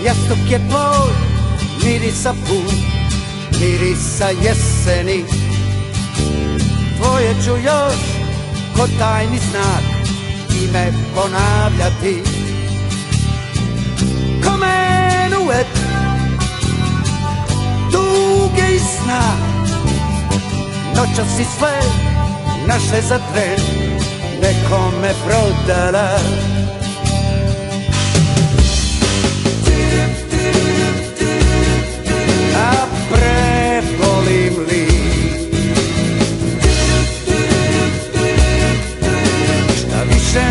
Jastuk je tvoj, mirisa pun, mirisa jeseni. Tvoje ću još, ko tajni znak, ime ponavljati. Ko menuet, tuge i sna, noćas si sve naše za tren nekome prodala.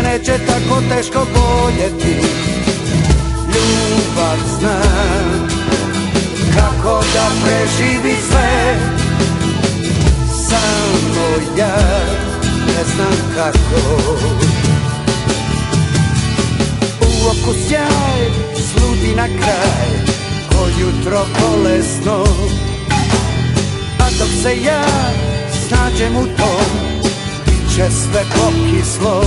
Neće tako teško boljeti, ljubav zna kako da preživi sve. Samo ja ne znam kako. U oku sjaj, sludi na kraj, ko jutro bolesno. A dok se ja snađem u tom, bit će sve pokislo.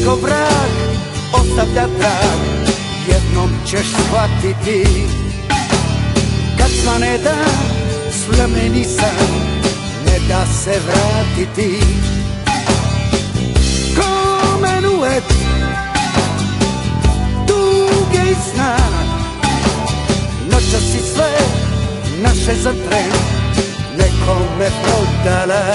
Ko vrag ostavlja trag, jednom ćeš shvatiti. Kad svane dan, svremeni san, ne da se vratiti. Ko menuet, tuge i sna, noćas si sve naše za tren nekome prodala.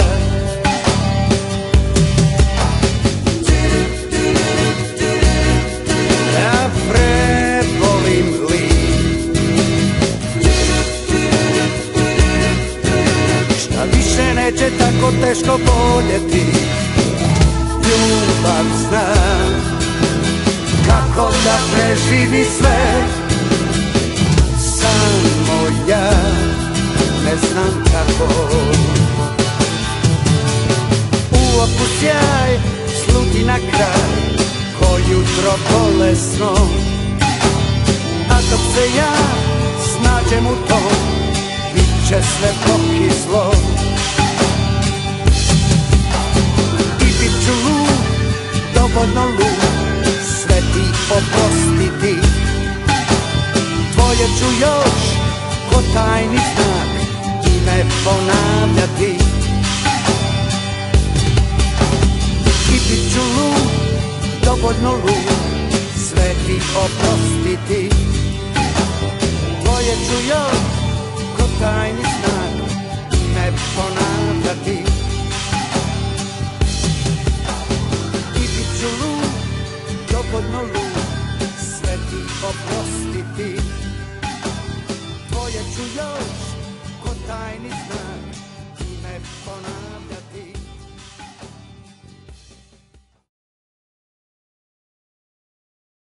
Neće tako teško boljeti, ljubav zna kako da preživi sve. Samo ja ne znam kako. U oku sjaj, sluti na kraj, ko jutro bolesno. A dok se ja snađem u tom, bit će sve pokislo. Dovoljno lud, sve ti oprostiti. Tvoje ću još, ko tajni znak, ime ponavljati. I bit ću lud, dovoljno lud, sve ti oprostiti. Tvoje ću još, ko tajni znak, ime ponavljati. Dovoljno lud, sve ti oprostiti. Tvoje ću još, ko tajni znak.